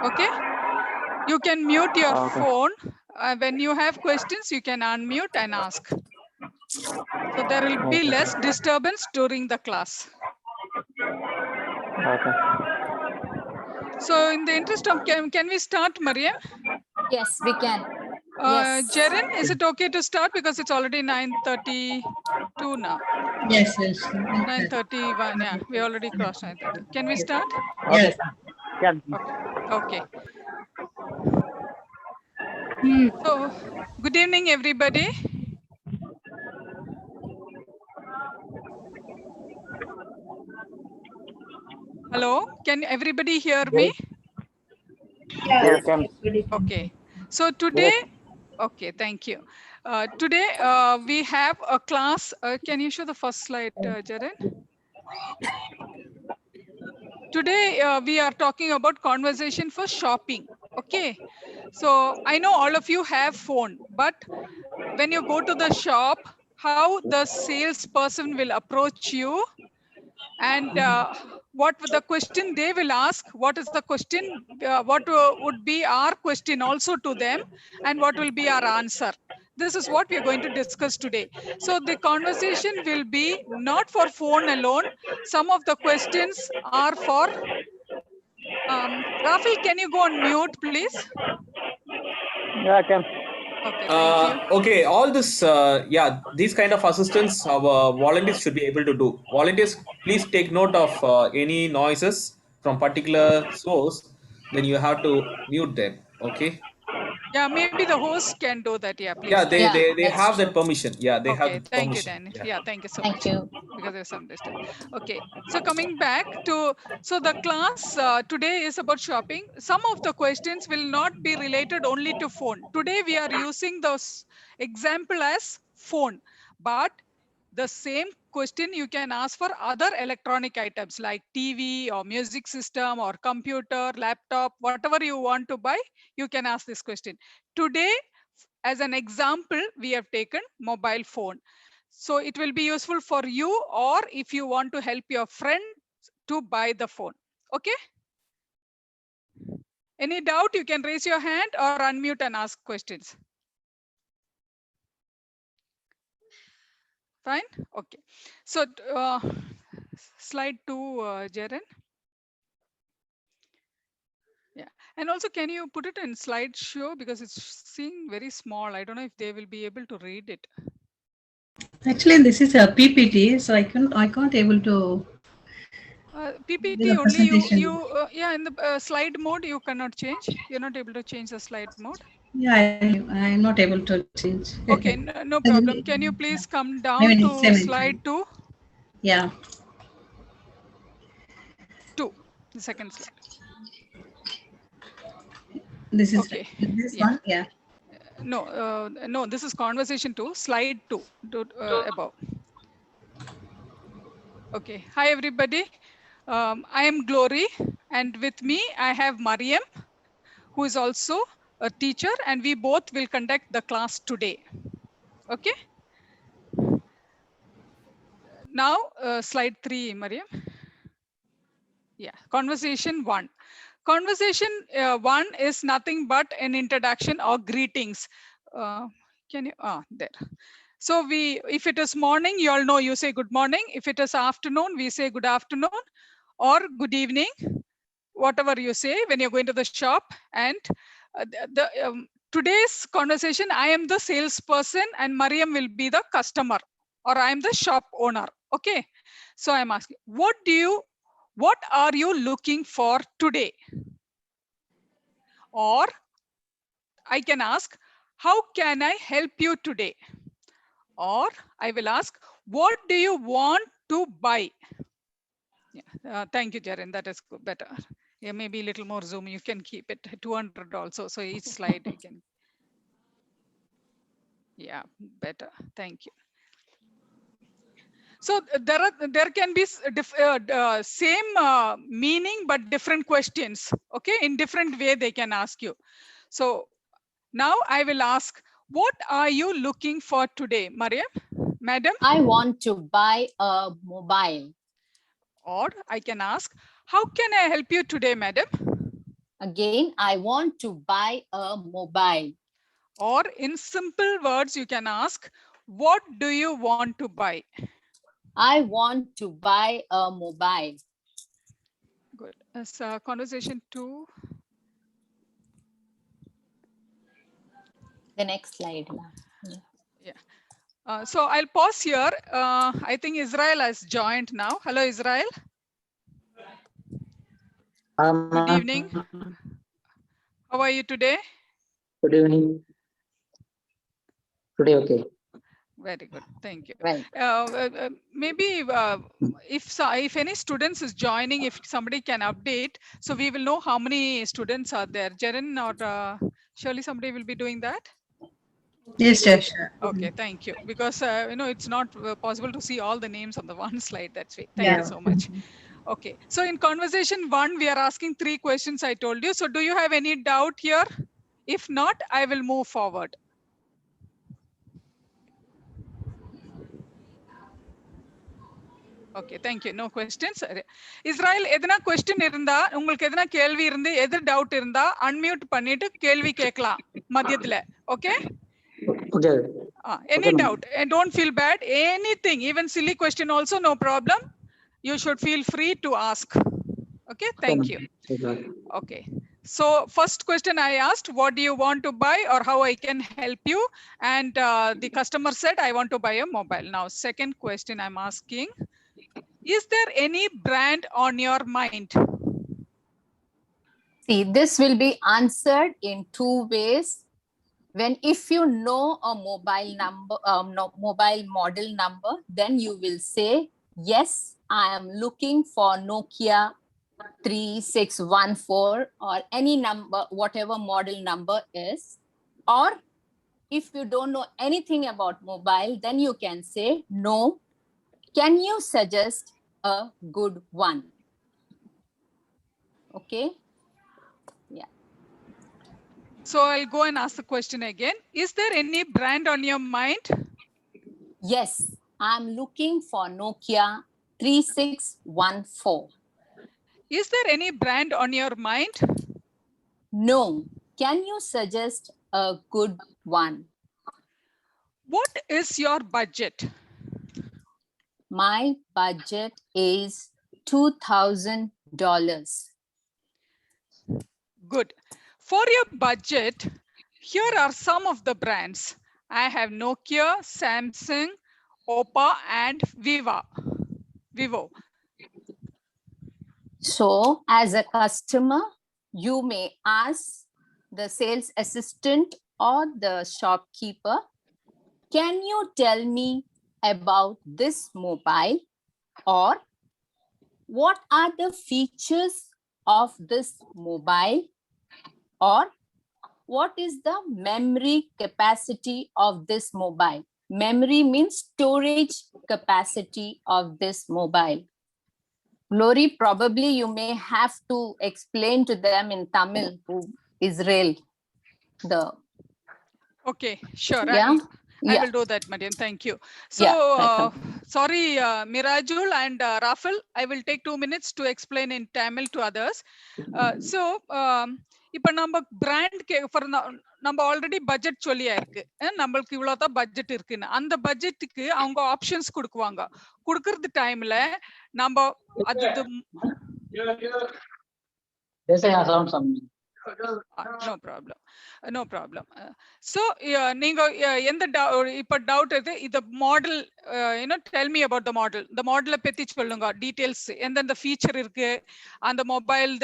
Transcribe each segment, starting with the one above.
Okay. You can mute your Okay. phone. When you have questions, you can unmute and ask. So there will be Okay. less disturbance during the class. Okay. So in the interest of, can we start, Mariam? Yes, we can. Yes. Jaren, is it okay to start? Because it's already 9:32 now. Yes, yes. 9:31, yeah, we already crossed 9:30. Can we start? Yes. Yeah. Okay. So, good evening, everybody. Hello, can everybody hear me? Yes. Can. Okay. So today, okay, thank you. Today we have a class. Can you show the first slide, Jaren? Today we are talking about conversation for shopping. Okay. So I know all of you have phone, but when you go to the shop, how the salesperson will approach you and what the question they will ask, what is the question, what would be our question also to them, and what will be our answer. This is what we are going to discuss today. So the conversation will be not for phone alone. Some of the questions are for Rafi, can you go on mute, please? Yeah. Can. Okay, thank you. Okay, all this, these kind of assistance our volunteers should be able to do. Volunteers, please take note of any noises from particular source. Then you have to mute them. Okay. Yeah, maybe the host can do that. Yeah, please. Yeah, Thank you. they That's have true. that permission. Yeah, they have Okay, the thank you, permission. Dan. Yeah. Yeah, thank you so Thank much. you. Because there's some distance. Okay, so coming back to, so the class today is about shopping. Some of the questions will not be related only to phone. Today we are using the example as phone, but the same question you can ask for other electronic items like TV or music system or computer, laptop, whatever you want to buy, you can ask this question. Today, as an example, we have taken mobile phone. So it will be useful for you, or if you want to help your friend to buy the phone. Okay. Any doubt, you can raise your hand or unmute and ask questions. Fine. Okay. So slide 2, Jaren. Yeah. And also, can you put it in slideshow because it's seeing very small. I don't know if they will be able to read it. Actually, this is a PPT, so I can't able to. PPT The only presentation. yeah, in the slide mode you cannot change. You're not able to change the slide mode. Yeah, I'm not able to change. Okay, no problem. Can you please come down Maybe to next slide time. 2? Yeah. 2, the second slide. This is Okay. this Yeah. one. Yeah. No, this is conversation 2, slide 2, above. Okay. Hi, everybody. I am Glory, and with me I have Mariam, who is also a teacher, and we both will conduct the class today. Okay. Now, slide 3, Mariam. Yeah, conversation 1. Conversation 1 is nothing but an introduction or greetings. Can you, there. So if it is morning, you all know you say good morning. If it is afternoon, we say good afternoon or good evening, whatever you say when you're going to the shop. And today's conversation, I am the salesperson and Mariam will be the customer, or I am the shop owner. Okay. So I'm asking, what are you looking for today? Or I can ask, how can I help you today? Or I will ask, what do you want to buy? Yeah, thank you, Jaren. That is better. Yeah, maybe a little more zoom. You can keep it 200 also. So each slide you can. Yeah, better. Thank you. So there can be same meaning but different questions. Okay, in different way they can ask you. So now I will ask, what are you looking for today, Mariam? Madam? I want to buy a mobile. Or I can ask, how can I help you today, madam? Again, I want to buy a mobile. Or in simple words, you can ask, what do you want to buy? I want to buy a mobile. Good. As conversation 2. The next slide, ma'am. So I'll pause here. I think Israel has joined now. Hello, Israel. Good evening. How are you today? Good evening. Today, okay. Very good. Thank you. Right. Maybe if any students is joining, if somebody can update, so we will know how many students are there. Jaren or surely somebody will be doing that. Yes, Josh. Okay, thank you. Because it's not possible to see all the names on the one slide. That's it. Thank Yeah. you so much. Okay, so in conversation 1, we are asking 3 questions I told you. So do you have any doubt here? If not, I will move forward. Okay, thank you. No questions. Israel, எதனா question இருந்தா, உங்களுக்கு எதனா கேள்வி இருந்து, எது doubt இருந்தா, unmute பண்ணிட்டு கேள்வி கேட்கலாம் மத்தியத்துல. Okay? Okay. Any Okay, ma'am. doubt? And don't feel bad. Anything, even silly question also, no problem. You should feel free to ask. Okay, thank you. Okay. Okay. So first question I asked, what do you want to buy or how I can help you? And the customer said, I want to buy a mobile. Now, second question I'm asking, is there any brand on your mind? See, this will be answered in 2 ways. When if you know a mobile number, mobile model number, then you will say, yes, I am looking for Nokia 3614 or any number, whatever model number is. Or if you don't know anything about mobile, then you can say, no, can you suggest a good one? Okay. So I'll go and ask the question again. Is there any brand on your mind? Yes, I'm looking for Nokia 3614. Is there any brand on your mind? No, can you suggest a good one? What is your budget? My budget is $2,000. Good. For your budget, here are some of the brands. I have Nokia, Samsung, Oppo, and Vivo. So as a customer, you may ask the sales assistant or the shopkeeper, can you tell me about this mobile? Or what are the features of this mobile? Or what is the memory capacity of this mobile? Memory means storage capacity of this mobile. Glory, probably you may have to explain to them in Tamil, Israel, the. Okay, sure. Yeah. I will do that, Marian. Thank you. So, Yeah, sorry, Mirajul and Rafal, I will take 2 minutes to explain in Tamil to others. இப்போ நம்ம brand நம்ம already budget சொல்லியா இருக்கு நம்மளுக்கு இவ்வளவுதான் budget இருக்குன்னு அந்த பட்ஜெட்டுக்கு அவங்க ஆப்ஷன்ஸ் கொடுக்குவாங்க கொடுக்கறது டைம்ல நம்ம அது no problem. So நீங்க எந்த இப்ப டவுட் இது இந்த model tell me about the model பத்தி சொல்லுங்க டீடைல்ஸ் எந்தெந்த ஃபீச்சர் இருக்கு அந்த மொபைல்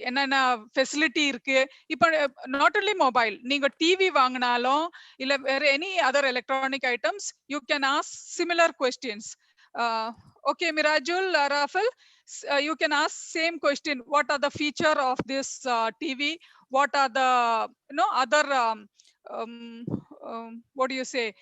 என்னென்ன ஃபெசிலிட்டி இருக்கு இப்ப நாட் only மொபைல் நீங்க டிவி வாங்கினாலும் இல்ல வேற any other electronic items you can ask similar questions okay Mirajul, Rafal, you can ask same question. What are the feature of this TV? What are the other what do you say,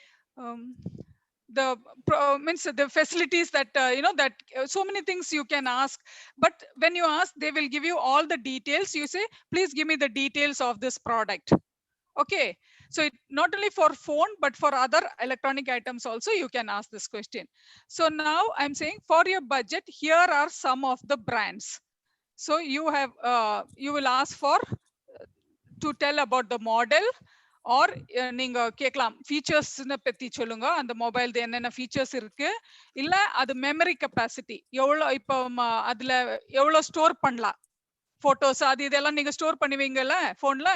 means the facilities that that so many things you can ask, but when you ask they will give you all the details. You say please give me the details of this product. Okay, so not only for phone but for other electronic items also you can ask this question. So now I'm saying for your budget here are some of the brands. So you have you will ask for to tell about the model or நீங்க கேட்கலாம் features பத்தி சொல்லுங்க அந்த mobile என்னென்ன features இருக்கு இல்ல அது memory capacity எவ்வளவு இப்போ அதுல எவ்வளவு ஸ்டோர் பண்ணலாம் photos அது இதெல்லாம் நீங்க ஸ்டோர் பண்ணுவீங்கல்ல போன்ல.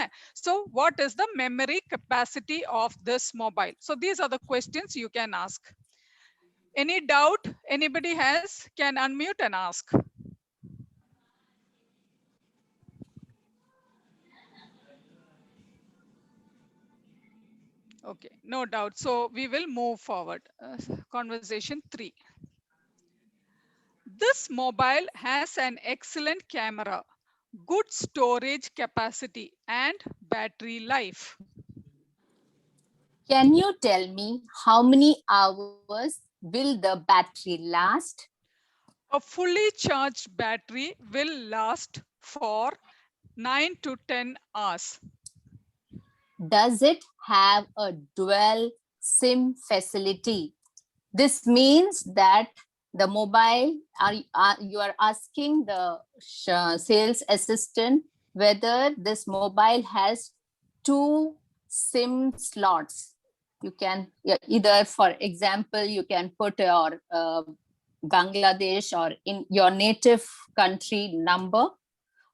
So what is the memory capacity of this mobile? So these are the questions you can ask. Any doubt anybody has can unmute and ask. Okay, no doubt. So we will move forward. Conversation 3. This mobile has an excellent camera, good storage capacity and battery life. Can you tell me how many hours will the battery last? A fully charged battery will last for 9 to 10 hours. Does it have a dual SIM facility? This means that the mobile, you are asking the sales assistant whether this mobile has 2 SIM slots. You can either, for example, you can put your Bangladesh or in your native country number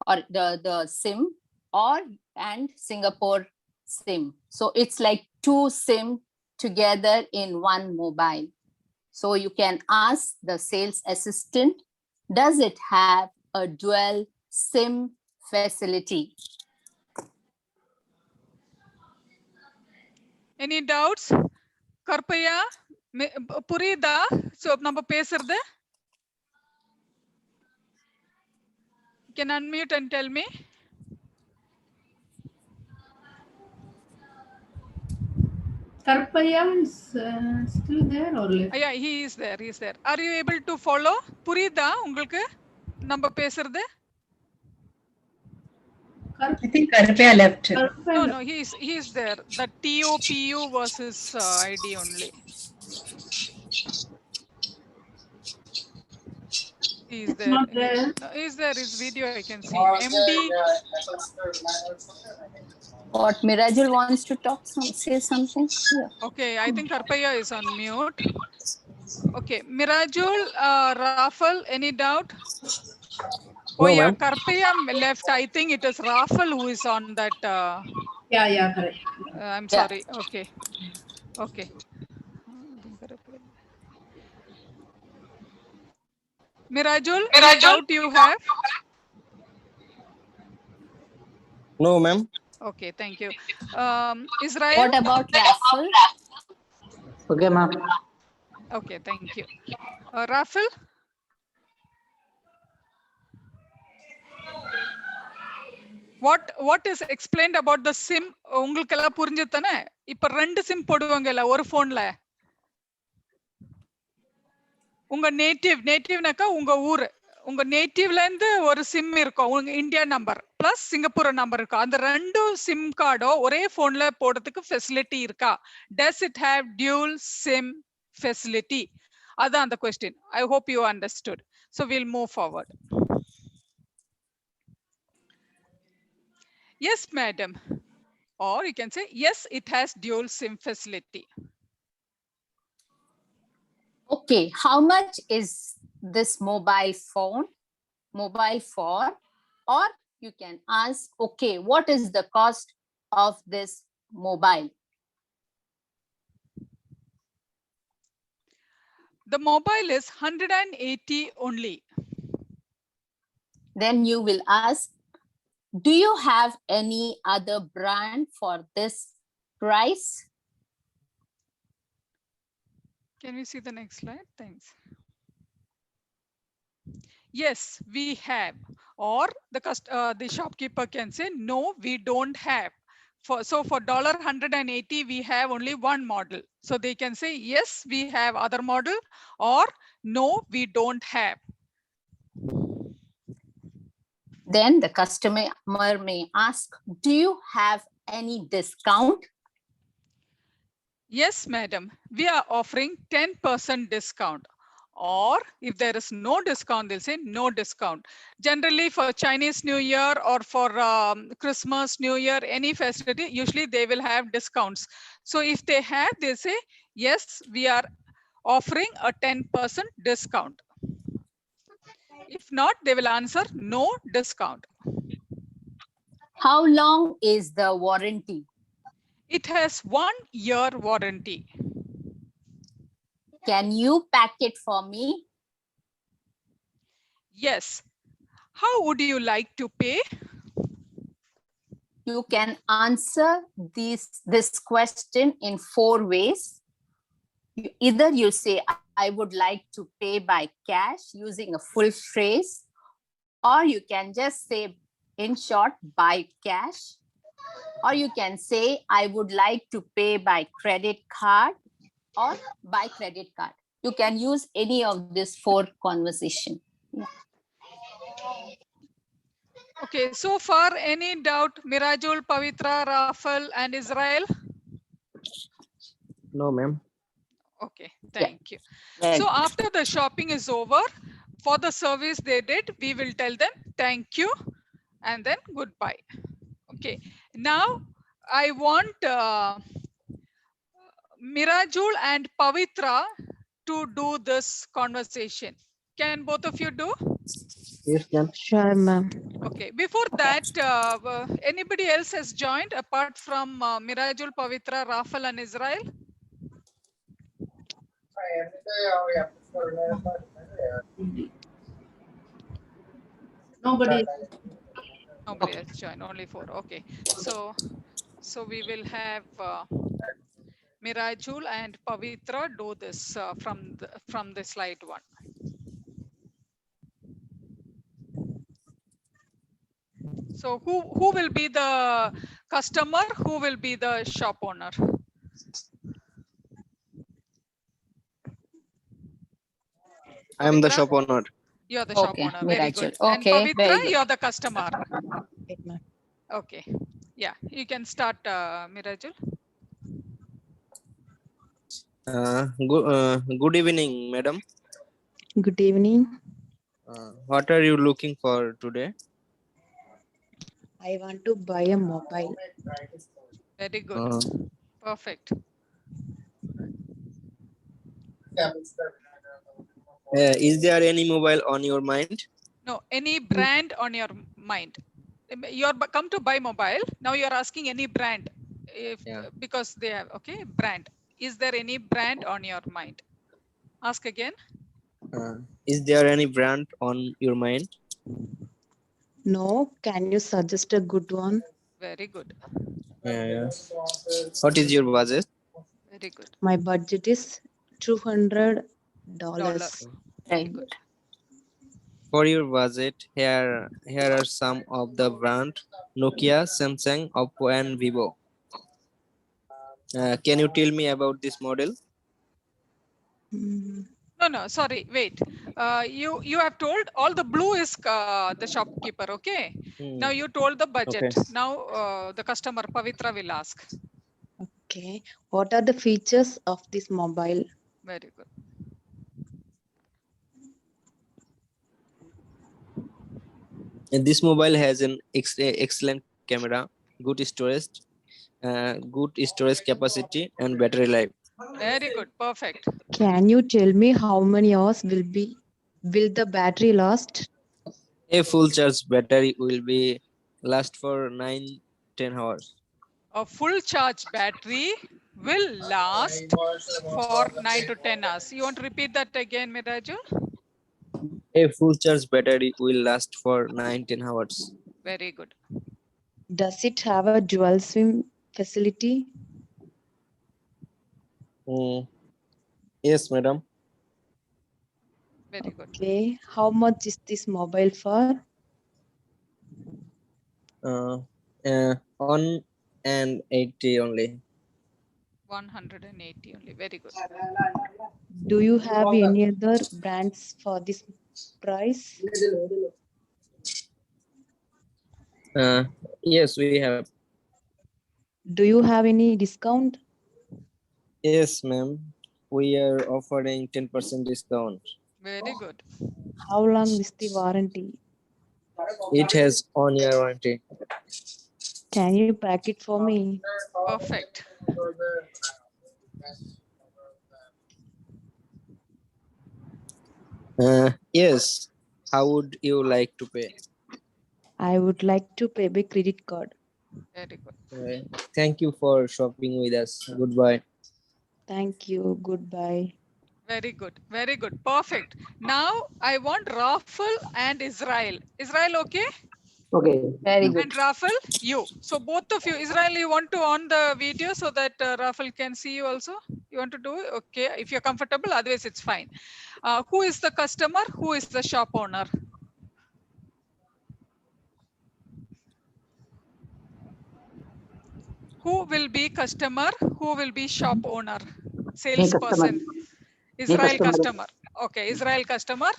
or the SIM and Singapore SIM. So it's like 2 SIM together in one mobile. So you can ask the sales assistant, does it have a dual SIM facility? Any doubts? Karpaya, Purida, so நம்ம பேசுறது? Can unmute and tell me. Karpaya is still there or left? Yeah, he is there. He is there. Are you able to follow? Purida, உங்களுக்கு நம்ம பேசுறது? I think Karpaya left. No, he is there. The TOPU was his ID only. He is there. Not there. He is there. His video I can see. MD. What, Mirajul wants to say something? Yeah. Okay, I think Karpaya is on mute. Okay, Mirajul, Rafal, any doubt? Oh No, yeah, ma'am. Karpaya left. I think it is Rafal who is on that. Yeah, correct. I'm Yeah. sorry. Okay. Okay. Mirajul, any doubt you have? No, ma'am. Okay, thank you. Israel? What about Raffle? Okay, ma'am. Okay, thank you. Rafal? What is explained about the SIM? உங்களுக்கு எல்லாம் புரிஞ்சதுதானே? இப்ப ரெண்டு SIM போடுவாங்கல ஒரு போன்ல. உங்க நேட்டிவ்னாக்கா உங்க ஊரு. உங்க நேட்டிவ்ல இருந்து ஒரு SIM இருக்கும். உங்க India number plus Singapore number இருக்கும். அந்த ரெண்டு SIM கார்டோ ஒரே போன்ல போடுறதுக்கு ஃபெசிலிட்டி இருக்கா? Does it have dual SIM facility? அதான் அந்த question. I hope you understood. So we'll move forward. Yes, madam. Or you can say, yes, it has dual SIM facility. Okay, how much is this mobile phone? Mobile for? Or you can ask, okay, what is the cost of this mobile? The mobile is 180 only. Then you will ask, do you have any other brand for this price? Can we see the next slide? Thanks. Yes, we have. Or the shopkeeper can say, no, we don't have. So for $180, we have only one model. So they can say, yes, we have other model, or no, we don't have. Then the customer may ask, do you have any discount? Yes, madam, we are offering 10% discount or if there is no discount, they'll say no discount. Generally for Chinese New Year or for Christmas, New Year, any festivity, usually they will have discounts. So if they have, they say, yes, we are offering a 10% discount. If not, they will answer no discount. How long is the warranty? It has 1 year warranty. Can you pack it for me? Yes. How would you like to pay? You can answer this question in 4 ways. Either you say, I would like to pay by cash using a full phrase, or you can just say, in short, by cash, or you can say, I would like to pay by credit card or by credit card. You can use any of these 4 conversation. Okay, so far any doubt, Mirajul, Pavitra, Rafal and Israel? No, ma'am. Okay, thank you. Very So good. after the shopping is over, for the service they did, we will tell them thank you and then goodbye. Okay, now I want Mirajul and Pavitra to do this conversation. Can both of you do? Yes, ma'am. Sure, ma'am. Okay, before that, anybody else has joined apart from Mirajul, Pavitra, Rafal and Israel? Nobody. Nobody else joined, only 4. Okay, so we will have Mirajul and Pavitra do this from the slide 1. So who will be the customer? Who will be the shop owner? I am the Pavitra? shop owner. You are the shop Okay, owner. Very Mirajul. good. And Okay, very Pavitra, good. you are the customer. Right, ma'am. Okay. Yeah, you can start, Mirajul. Good evening, madam. Good evening. What are you looking for today? I want to buy a mobile. Very good. Uh, Perfect. is there any mobile on your mind? No, any brand on your mind. You're come to buy mobile. Now you're asking any brand. If Yeah. because they have, okay, brand. Is there any brand on your mind? Ask again. Is there any brand on your mind? No, can you suggest a good one? Very good. What is your budget? Very good. My budget is $200. Very good. For your budget, here are some of the brand: Nokia, Samsung, Oppo, and Vivo. Can you tell me about this model? Hmm, No, sorry, wait. You have told all the blue is the shopkeeper, okay? Now you told the budget. Okay. Now the customer Pavitra will ask. Okay. What are the features of this mobile? Very good. And this mobile has an excellent camera, good storage capacity, and battery life. Very good. Perfect. Can you tell me how many hours will the battery last? A full charge battery will be last for 9-10 hours. A full charge battery will last for 9 to 10 hours. You want to repeat that again, Mirajul? A full charge battery will last for 9-10 hours. Very good. Does it have a dual SIM facility? Yes, madam. Very good. Okay. How much is this mobile for? On and 80 only. 180 only. Very good. Do you have any other brands for this price? Yes, we have. Do you have any discount? Yes, ma'am. We are offering 10% discount. Very good. How long is the warranty? It has 1 year warranty. Can you pack it for me? Perfect. Yes. How would you like to pay? I would like to pay by credit card. Very good. Thank you for shopping with us. Goodbye. Thank you. Goodbye. Very good. Very good. Perfect. Now I want Rafal and Israel. Israel, okay? Okay. Very good. And Rafal, you. So both of you, Israel, you want to on the video so that Rafal can see you also? You want to do it? Okay. If you're comfortable, otherwise it's fine. Who is the customer? Who is the shop owner? Who will be customer? Who will be shop owner? Salesperson. Israel customer. customer. Okay, Israel customer.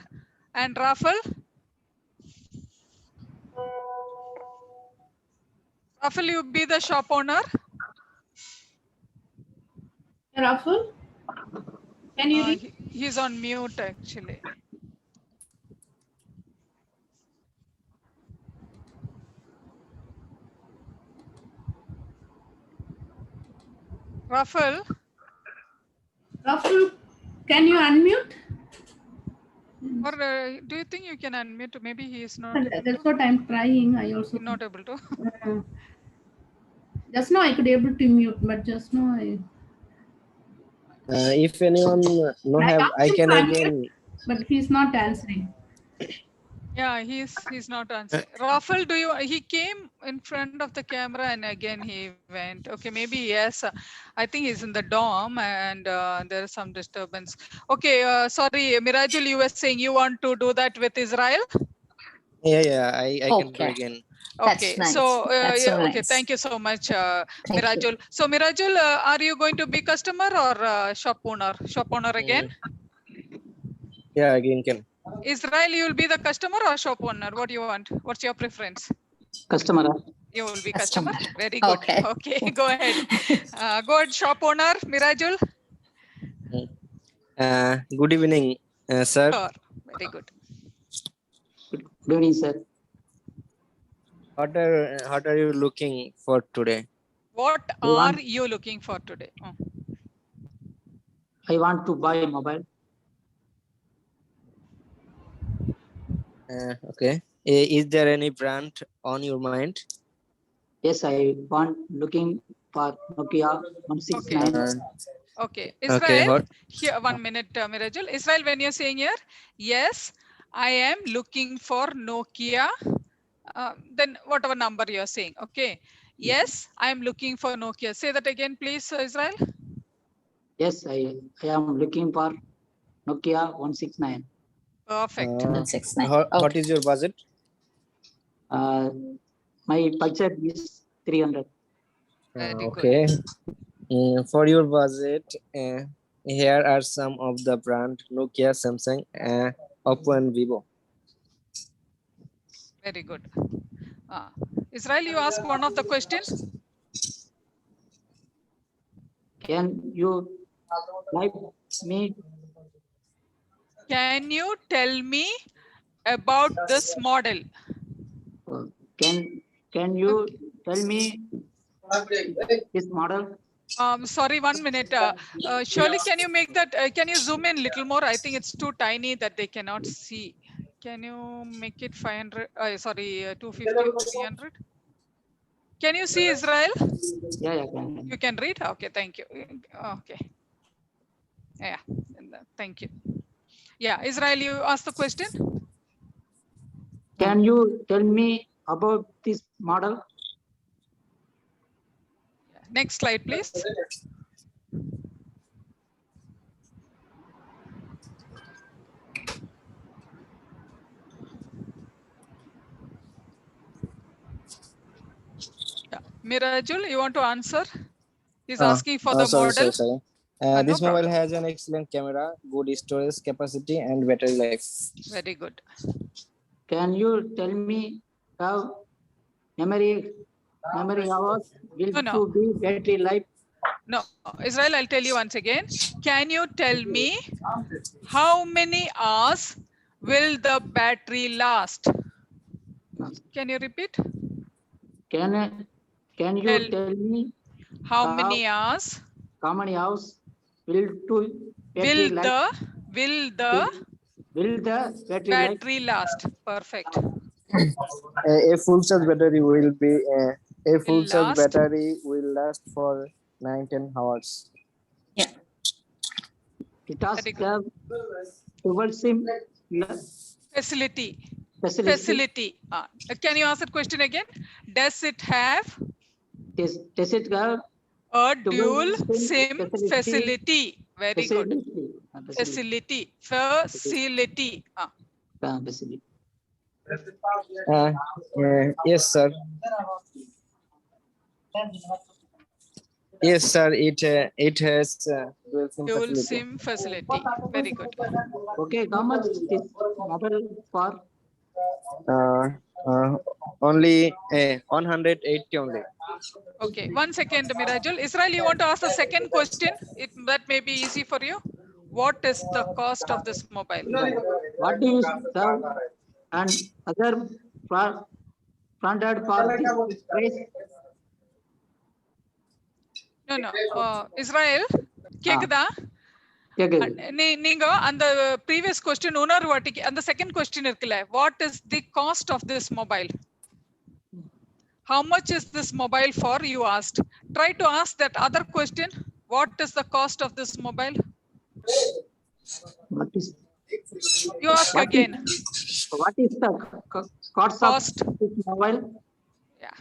And Rafal? Rafal, you be the shop owner. Rahul, can you read? He's on mute actually. Rafal, Rahul, can you unmute? or do you think you can unmute? Maybe he is not That's what I'm trying. I also not able to. just now I could able to mute, but just now I. If anyone no I have, asked I him can to unmute, again. but he's not answering. Yeah, he's not answering. Rafal, do you? He came in front of the camera and again he went. Okay, maybe yes. I think he's in the dorm and there is some disturbance. Okay, sorry, Mirajul, you were saying you want to do that with Israel. Yeah, I can do Okay. again. That's Okay, nice. so That's so okay, nice. thank you so much, Thank you. Mirajul. So Mirajul, are you going to be customer or shop owner? Shop owner again. Yeah, again can. Israel, you will be the customer or shop owner? What do you want? What's your preference? Customer. You will be customer. Customer. Very good. Okay. Okay, go ahead. Go ahead, shop owner, Mirajul. Good evening, sir. Sure. Very good. Good evening, sir. What are you looking for today? What I want- are you looking for today? I want to buy a mobile. Okay. Is there any brand on your mind? Yes, I want looking for Nokia 169. Okay, Okay. Israel, What? here 1 minute, Mirajul. Israel, when you're saying here, yes, I am looking for Nokia. Then whatever number you're saying, okay. Yes, I am looking for Nokia. Say that again, please, Israel. Yes, I am looking for Nokia 169. Perfect. 169. What Okay. is your budget? My budget is 300. Very good. Okay. For your budget, here are some of the brand Nokia, Samsung, Oppo, and Vivo. Very good. Israel, you ask one of the question. Can you like me? Can you tell me about this model? Can you tell me this model? Sorry, 1 minute. Shirley, can you make that? Can you zoom in a little more? I think it's too tiny that they cannot see. Can you make it 500? Sorry, 250 or 300? Can you see Israel? Yeah, can. You can read? Okay, thank you. Okay. Yeah, thank you. Yeah, Israel, you asked the question? Can you tell me about this model? Next slide, please. Yeah. Mirajul, you want to answer? He's asking for the model. Sorry. No This problem. mobile has an excellent camera, good storage capacity, and battery life. Very good. Can you tell me how memory hours will No. to be battery life? No, Israel, I'll tell you once again. Can you tell me how many hours will the battery last? Can you repeat? Can you Tell tell me how many hours how many hours will battery will last? the Will the battery life? battery last? Perfect. A full charge battery will be a full Will charge last. battery will last for 9-10 hours. It has Very good. have dual SIM Facility. facility. Facility. Can you ask that question again? Does it have Does it have a dual dual SIM facility? Very good. Facility. Facility. Facility. Yes, sir. Yes, sir. It has dual SIM Dual facility. SIM facility. Very good. Okay, how much this model for? Only 180 only. Okay, 1 second, Mirajul. Israel, you want to ask the second question? That may be easy for you. What is the cost of this mobile? What do you serve and other branded for this price? No. Israel, கேக்குதா? நீங்க அந்த previous question இன்னொரு வாட்டிக்கு அந்த second question இருக்குல்ல, what is the cost of this mobile? How much is this mobile for, you asked. Try to ask that other question. What is the cost of this mobile? What is You ask again. What is the cost Cost. of this mobile? Yeah,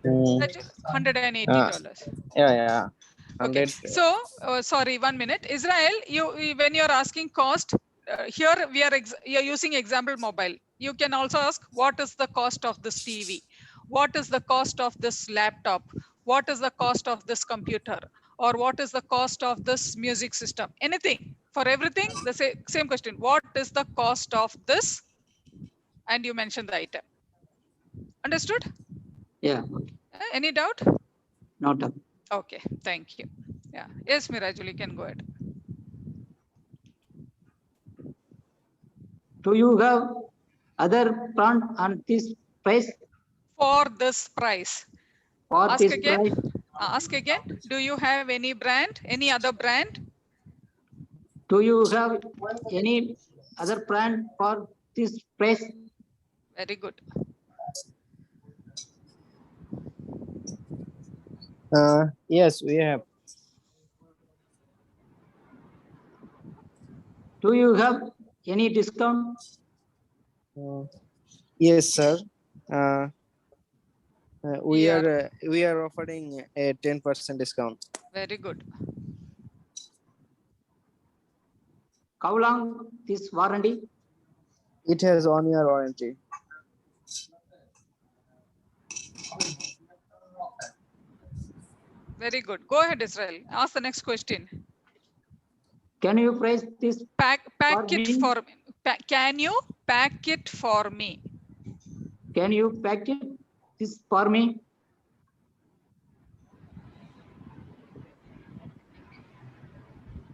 Mm, that is $180. yeah. Okay, 100. so sorry, 1 minute. Israel, when you're asking cost, here you're using example mobile. You can also ask, what is the cost of this TV? What is the cost of this laptop? What is the cost of this computer? Or what is the cost of this music system? Anything. For everything, the same question. What is the cost of this? And you mention the item. Understood? Yeah, Any doubt? not a. Okay, thank you. Yeah. Yes, Mirajul, you can go ahead. Do you have other brand on this price? For this price. For Ask this again. price, Ask again. Do you have any brand? Any other brand? do you have any other brand for this price? Very good. Yes, we have. Do you have any discount? Yes, sir. We Yeah. are offering a 10% discount. Very good. How long this warranty? It has 1 year warranty. Very good. Go ahead, Israel. Ask the next question. Can you price this? Pack For it me? for me. Can you pack it for me? Can you pack it this for me?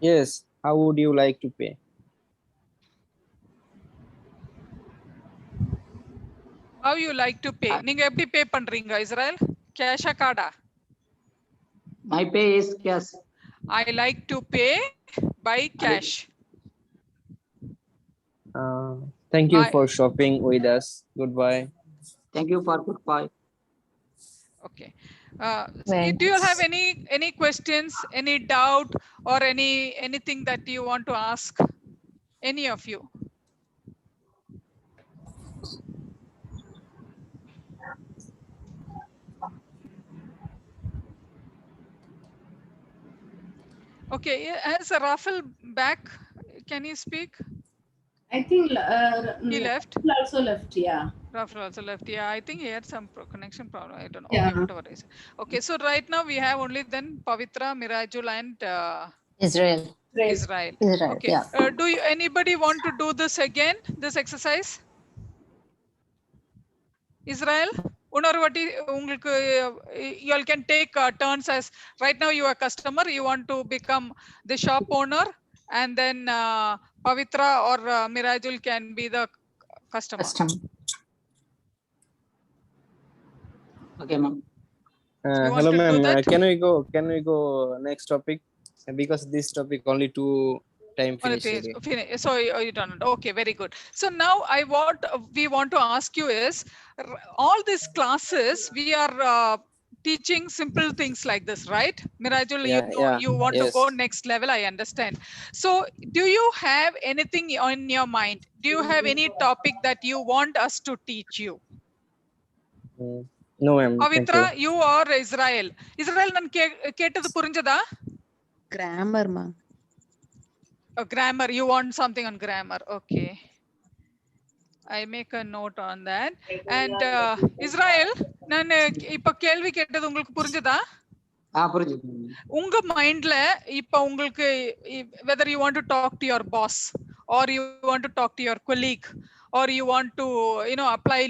Yes. How would you like to pay? How you like to pay? நீங்க எப்படி pay பண்றீங்க, Israel? Cash or card? My pay is cash. I like to pay by cash. Thank you Bye. for shopping with us. Goodbye. Thank you for goodbye. Okay. Thanks. Do you have any questions, any doubt, or anything that you want to ask? Any of you? Okay, has Rafal back? Can you speak? I think He left. Rafal also left. Yeah. Rafal also left. Yeah, I think he had some connection problem. I don't know. Yeah. Okay, whatever it is. Okay, so right now we have only then Pavitra, Mirajul, and Israel. Israel. Israel, Okay. yeah. Do anybody want to do this again? This exercise? Israel? இன்னொரு வாட்டி உங்களுக்கு you all can take turns as right now you are customer, you want to become the shop owner, and then Pavitra or Mirajul can be the customer. Custom. Okay, ma'am. You want Hello, to do ma'am. that? Can we go next topic? Because this topic only two time Only finish. so you don't know. Okay, very good. So now we want to ask you is all these classes we are teaching simple things like this, right? Mirajul, you want to yes. go next level, I understand. So do you have anything on your mind? Do you have any topic that you want us to teach you? No, ma'am. Thank Pavitra, you. you or Israel? Israel, nan கேட்டது புரிஞ்சதா? Grammar, ma'am. Grammar, you want something on grammar? Okay, I make a note on that. And Israel, நான் இப்ப கேள்வி கேட்டது உங்களுக்கு புரிஞ்சதா? புரிஞ்சுது. உங்க மைண்ட்ல இப்ப உங்களுக்கு whether you want to talk to your boss or you want to talk to your colleague or you want to apply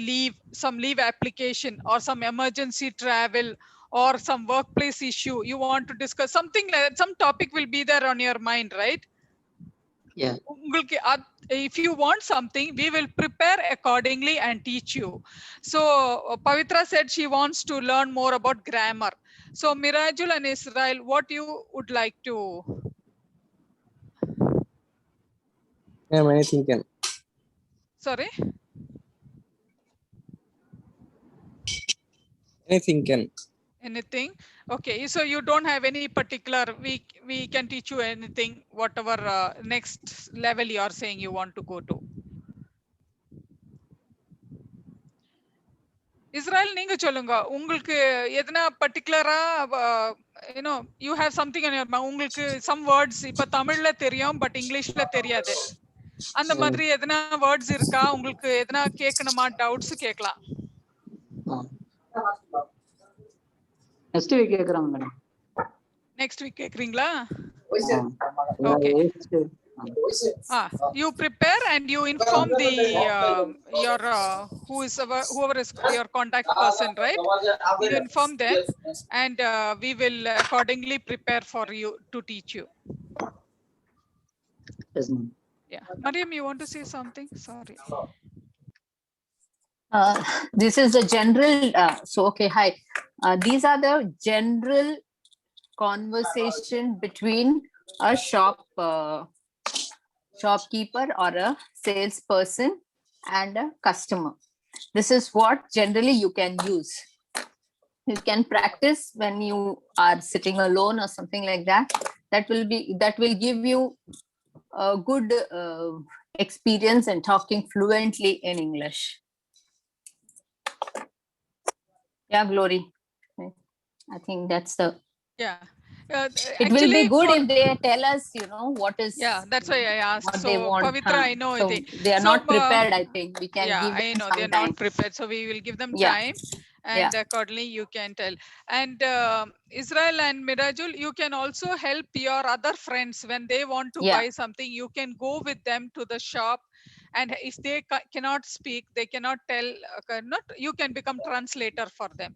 some leave application or some emergency travel or some workplace issue, you want to discuss something like that, some topic will be there on your mind, right? Yeah. உங்களுக்கு if you want something, we will prepare accordingly and teach you. So Pavitra said she wants to learn more about grammar. So Mirajul and Israel, what you would like to? Ma'am, anything can. Sorry, Anything can. anything? Okay, so you don't have any particular, we can teach you anything, whatever next level you are saying you want to go to. Israel நீங்க சொல்லுங்க, உங்களுக்கு எதனா பர்టిక్యులரா you have something in your mind, உங்களுக்கு some words இப்ப தமிழ்ல தெரியும் but இங்கிலீஷ்ல தெரியாது, அந்த மாதிரி எதனா வேர்ட்ஸ் இருக்கா உங்களுக்கு? எதனா கேட்கணுமா? டவுட்ஸ் கேட்கலாம். நெக்ஸ்ட் வீக் கேக்குறாங்க மேடம். நெக்ஸ்ட் வீக் கேக்குறீங்களா? Okay. You prepare and you inform the your whoever is your contact person, right? You inform them and we will accordingly prepare for you to teach you. Yes, ma'am. Yeah, Mariam, you want to say something? Sorry. This is the general, so okay, hi. These are the general conversation between a shopkeeper or a salesperson and a customer. This is what generally you can use. You can practice when you are sitting alone or something like that. That will give you a good experience in talking fluently in English. Yeah, Glory. I think that's the. Yeah. It will be good for, if they tell us, what is. Yeah, that's why I asked. What So they want. Pavitra, I know so they are so, not prepared. I think we can yeah, give them I know some they're time. not prepared, so we will give them Yeah. time, and accordingly you can tell. And Israel and Mirajul, you can also help your other friends when they want to buy something. You can go with them to the shop, and if they cannot speak, they cannot tell, you can become translator for them.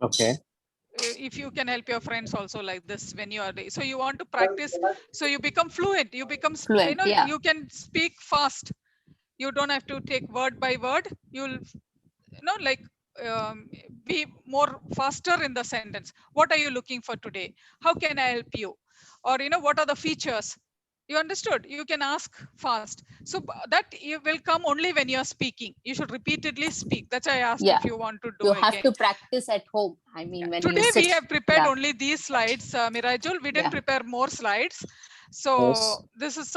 Okay. If you can help your friends also like this when you are, so you want to practice, so you become fluent, you become Fluent, you can speak fast, you don't have to take word by word, you'll like be more faster in the sentence. What are you looking for today? How can I help you? Or what are the features? You understood? You can ask fast. So that you will come only when you are speaking. You should repeatedly speak. That's why I asked if you want to do you again. have to practice at home. I mean, when today you sit. we have prepared only these slides, Mirajul. We didn't prepare more slides. So this is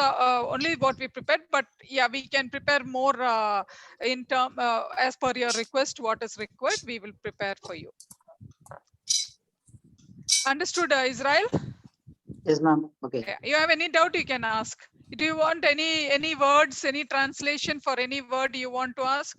only what we prepared, but yeah, we can prepare more in term as per your request. What is required, we will prepare for you. Understood, Israel? Yes, ma'am. Okay. You have any doubt, you can ask. Do you want any words, any translation for any word you want to ask?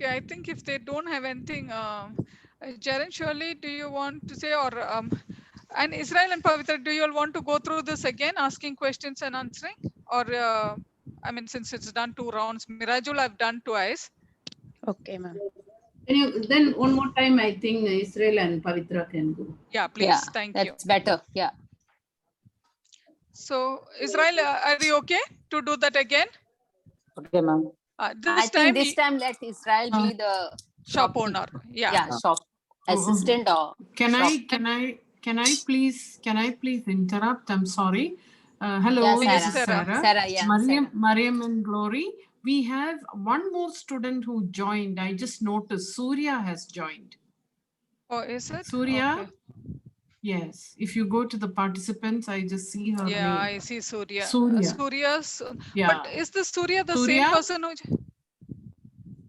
Okay, I think if they don't have anything, Jaren, surely do you want to say, or and Israel and Pavitra, do you all want to go through this again, asking questions and answering? Or, I mean, since it's done 2 rounds, Mirajul I've done twice. Okay, ma'am. Then one more time, I think Israel and Pavitra can do. Yeah, please. Yeah, Thank you. that's better. Yeah. So, Israel, are you okay to do that again? Okay, ma'am. This I time, think this time let Israel be the shop shopkeeper. owner. Yeah. Yeah, shop assistant or Can shop. can I please interrupt? I'm sorry. Hello, Yeah, Please, this is Sarah. Sarah. Sarah, yeah, Mariam, Sarah. Mariam and Glory. We have one more student who joined. I just noticed Surya has joined. Oh, is it? Surya, Okay. yes. If you go to the participants, I just see her Yeah, name. I see Surya. Surya. Surya's, Yeah. but is the Surya the same Surya? person who?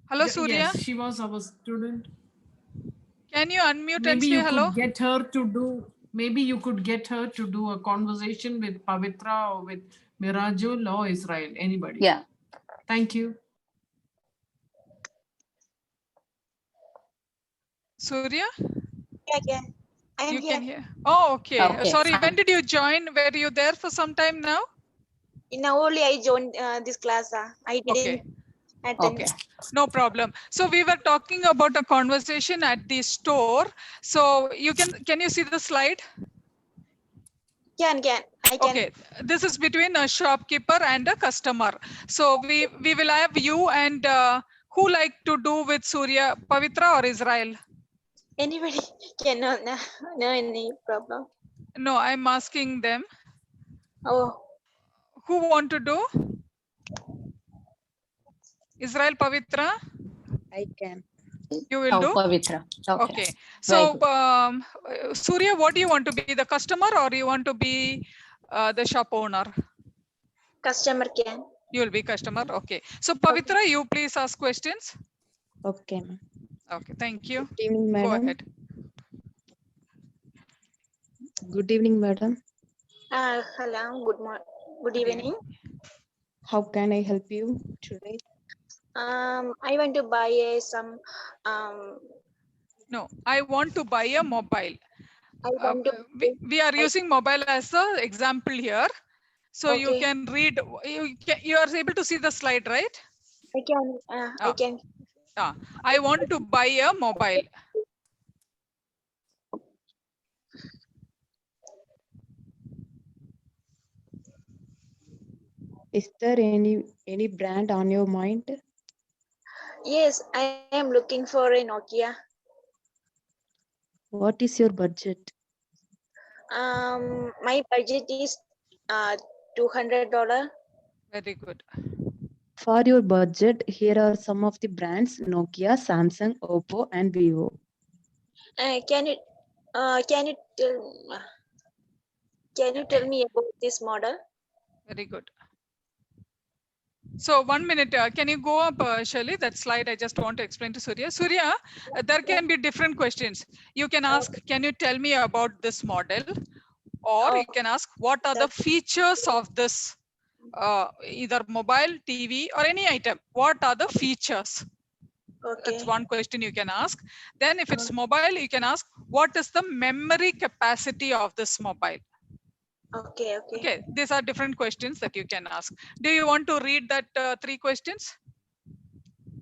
Hello, Surya. Yes, she was our student. Can you unmute and Maybe say you hello? could get her to do. Maybe you could get her to do a conversation with Pavitra or with Mirajul or Israel. Anybody. Yeah. Thank you. Surya, Again, I am you here. can hear. Oh, okay. Okay, Sorry, when fine. did you join? Were you there for some time now? Now only I joined this class. I didn't Okay. attend. Okay. No problem. So we were talking about a conversation at the store. So you can you see the slide? I can. Okay, this is between a shopkeeper and a customer. So we will have you and who like to do with Surya, Pavitra or Israel? Anybody can no any problem. No, I'm asking them. Oh, Who want to do? Israel, Pavitra, I can. you will Oh, do? Pavitra. Okay. Okay. Very So good. Surya, what do you want to be, the customer or you want to be the shop owner? customer can. You will be customer. Okay. So Pavitra, you please ask questions. Okay, ma'am. Okay, thank you. Good evening, Go madam. ahead. Good evening, madam. Hello. Good Good evening. How can I help you today? I want to buy some. No, I want to buy a mobile. I want to. We are using mobile as an example here. So you Okay. can read, you are able to see the slide, right? I can. I can. I want to buy a mobile. Is there any brand on your mind? Yes, I am looking for a Nokia. What is your budget? My budget is $200. Very good. For your budget, here are some of the brands: Nokia, Samsung, Oppo, and Vivo. Can you tell me about this model? Very good. So 1 minute, can you go up, Shelly, that slide I just want to explain to Surya. Surya, there can be different questions. You can ask, can you tell me about this model? Or you can ask, what are the features of this, either mobile, TV, or any item? What are the features? Okay. That's one question you can ask. Then if it's mobile, you can ask, what is the memory capacity of this mobile? Okay. Okay, these are different questions that you can ask. Do you want to read that 3 questions?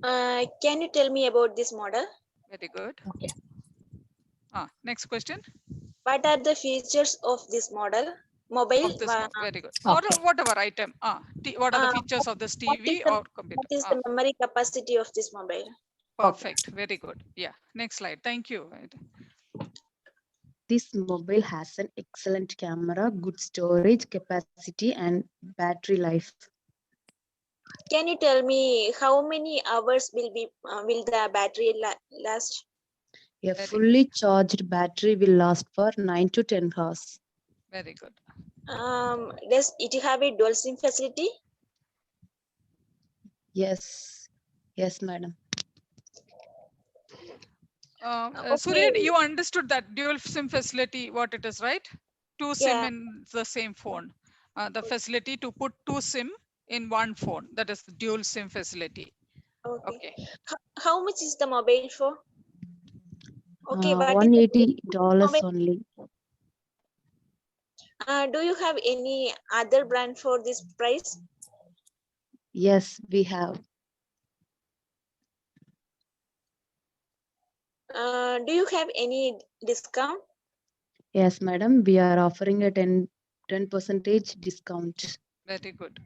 Can you tell me about this model? Very good. Okay. Next question. What are the features of this model? Mobile. Of this, very good. Okay. Or whatever item. What are the features of this what is TV the- or computer? What is the memory capacity of this mobile? Perfect. Very good. Yeah. Next slide. Thank you. This mobile has an excellent camera, good storage capacity, and battery life. Can you tell me how many hours will the battery last? A fully charged battery will last for 9 to 10 hours. Very good. Does it have a dual SIM facility? Yes. Yes, madam. Surya, you understood that dual SIM facility, what it is, right? 2 SIM Yeah. in the same phone. The facility to put 2 SIM in one phone. That is the dual SIM facility. Okay. Okay. How much is the mobile for? Okay, what is $180 mobile? only. Do you have any other brand for this price? Yes, we have. Do you have any discount? Yes, madam, we are offering a 10% discount. Very good.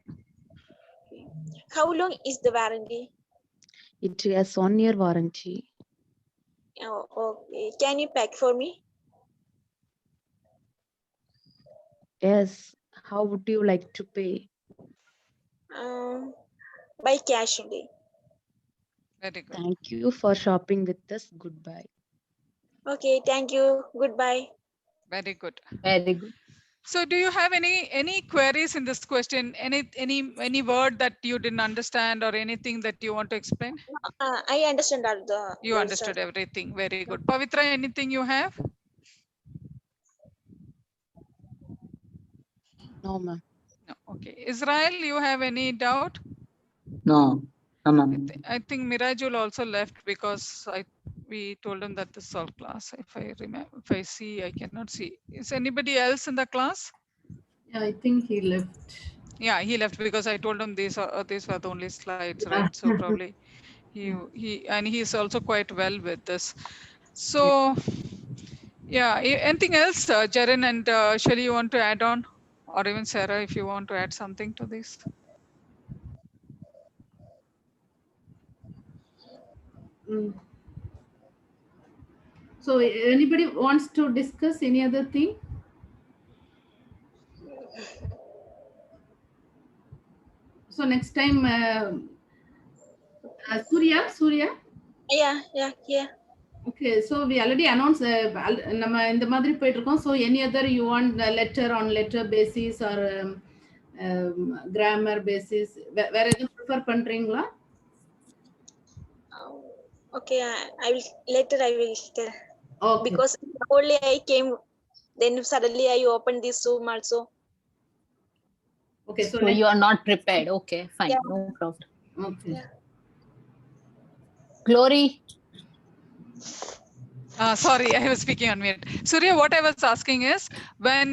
How long is the warranty? It has 1 year warranty. Oh, okay. Can you pack for me? Yes, how would you like to pay? By cash only. Very good. Thank you for shopping with us. Goodbye. Okay, thank you. Goodbye. Very good. Very good. So do you have any queries in this question? Any word that you didn't understand or anything that you want to explain? I understand all the You words, understood everything. Very good. Pavitra, anything you have? No, ma'am. No. Okay. Israel, you have any doubt? No, ma'am. I think Mirajul also left because we told him that this is all class. If I remember, if I see, I cannot see. Is anybody else in the class? Yeah, I think he left. Yeah, he left because I told him these were the only slides, right? So probably he is also quite well with this. So yeah, anything else, Jaren and Shelly, you want to add on, or even Sarah, if you want to add something to this? Mm. So anybody wants to discuss any other thing? So next time, Surya. Yeah. Okay, so we already announced நம்ம இந்த மாதிரி போயிட்டு இருக்கோம். So any other you want letter on letter basis or grammar basis வேற எதுவும் prefer பண்றீங்களா? Okay, I will later. I will tell. Okay. Because only I came, then suddenly I opened this Zoom also. Okay, so you are not prepared. Okay, fine. Yeah. No problem. Okay. Yeah. Glory. Sorry, I was speaking on mute. Surya, what I was asking is when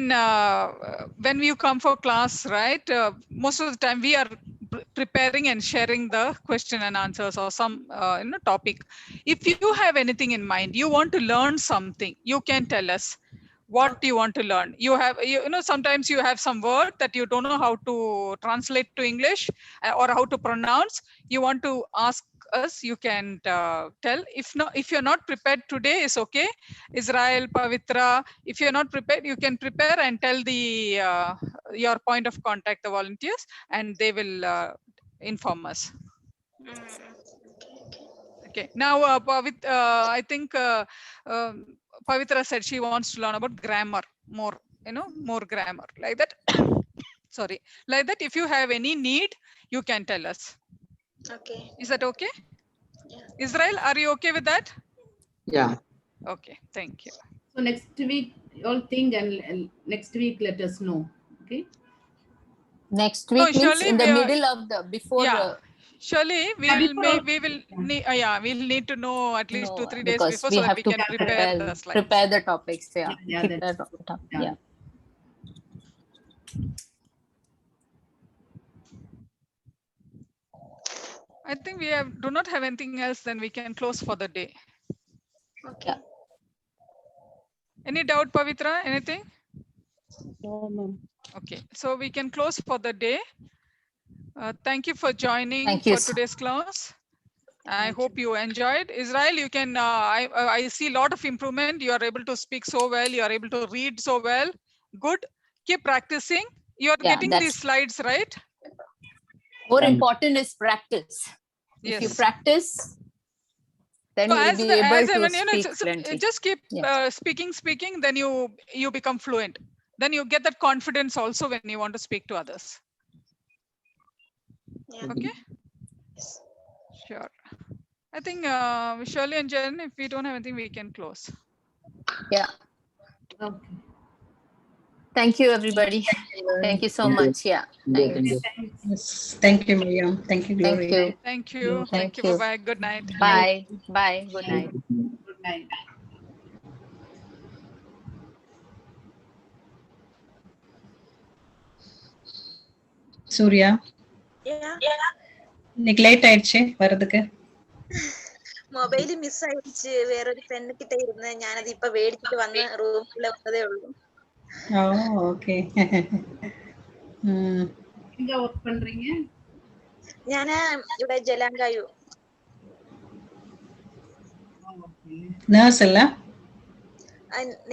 you come for class, right? Most of the time we are preparing and sharing the question and answers or some topic. If you have anything in mind, you want to learn something, you can tell us what you want to learn. You have, sometimes you have some word that you don't know how to translate to English or how to pronounce. You want to ask us, you can tell. If you're not prepared today, is okay. Israel, Pavitra, if you're not prepared, you can prepare and tell your point of contact, the volunteers, and they will inform us. Okay, now I think Pavitra said she wants to learn about grammar more, more grammar like that. Sorry, like that. If you have any need, you can tell us. Okay. Is that okay? Yeah. Israel, are you okay with that? Yeah. Okay, thank you. So next week, all think and next week let us know. Okay. Next week means in the middle of the before. Yeah. Surely we'll need to know at least 2-3 days before, so that we can prepare the slides. Prepare the topics. Yeah. Yeah. I think we do not have anything else, then we can close for the day. Okay. Yeah. Any doubt, Pavitra? Anything? No, ma'am. Okay, so we can close for the day. Thank you for joining for today's class. I hope you enjoyed. Israel, you can, I see a lot of improvement. You are able to speak so well. You are able to read so well. Good. Keep practicing. You are getting these slides, right? More important is practice. Yes. If you practice, then you will be able to speak fluently. Just keep speaking, then you become fluent. Then you get that confidence also when you want to speak to others. Yeah. Okay. Sure. I think Shirley and Jen, if we don't have anything, we can close. Yeah. Okay. Thank you, everybody. Thank you so much. Yeah. Thank you. Yes. Thank you, Miriam. Thank you, Thank Glory. you. Thank you. Thank Thank you. you. Bye-bye. Good night. Bye. Bye. Good night. Good night. Surya Yeah. இன்னைக்கு late ஆயிடுச்சு வர்றதுக்கு. Mobile miss ആയിடுச்சு വേറൊരു front കിட்ட ഇരുന്ന് ഞാനത് ഇപ്പൊ മേടിച്ചിട്ട് വന്ന് റൂമിൽ വന്നതേ ഉള്ളൂ. ஓ ஓகே. எங்க ஒர்க் பண்றீங்க? ഞാന് ഇവിടെ ജലാങ്കായു நர்ஸ் இல்ல?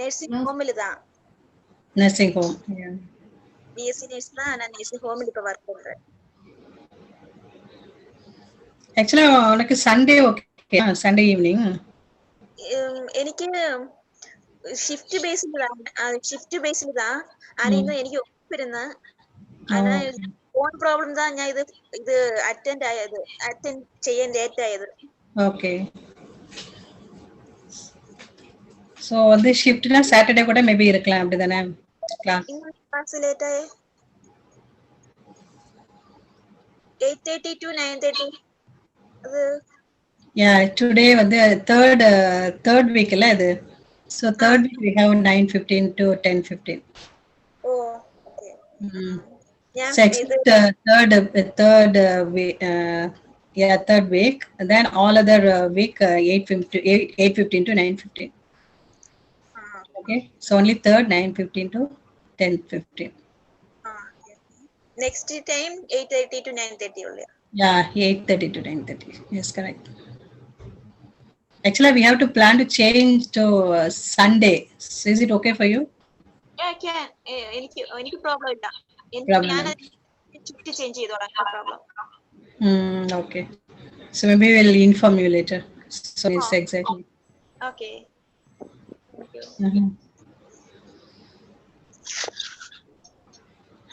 நர்சிங் ஹோம்ல தான். Nursing home. பிஎஸ்சி நர்ஸ் தான். நான் நர்சிங் ஹோம்ல இப்ப ஒர்க் பண்றேன். ஆக்சுவலா உனக்கு சண்டே ஓகே? சண்டே ஈவினிங் എനിക്ക് ഷിഫ്റ്റ് ബേസിൽ தான். ஆனா இன்னும் എനിക്ക് ഒപ്പിരുന്ന് ஆனா ഫോൺ പ്രോബ്ലം தான் ഞാൻ ഇത് അറ്റൻഡ് ചെയ്യാൻ ലേറ്റ് ആയത്. ஓகே. சோ வந்து ஷிஃப்ட்னா சாட்டர்டே கூட மேபி இருக்கலாம் அப்படிதானே கிளாஸ்? ക്ലാസ് ലേറ്റ് ആയേ 8:30 to 9:30. அது Yeah, today வந்து third week இல்ல இது. So third week we have 9:15 to 10:15. ഓ ഓക്കേ. ഞാൻ So except third week, and then all other week 8:15 to 9:15. Okay, so only third 9:15 to 10:15. next time 8:30 to 9:30 only. Yeah, 8:30 to 9:30. Yes, correct. Actually, we have to plan to change to Sunday. So is it okay for you? Yeah, can. എനിക്ക് problem ഇല്ല. Problem ഞാൻ not. Shift change ചെയ്തോളാം. No problem. Okay. So maybe we'll inform you later. So it's exactly. Okay.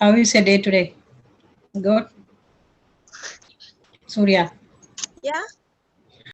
How is your day today? Good. Surya. Yeah.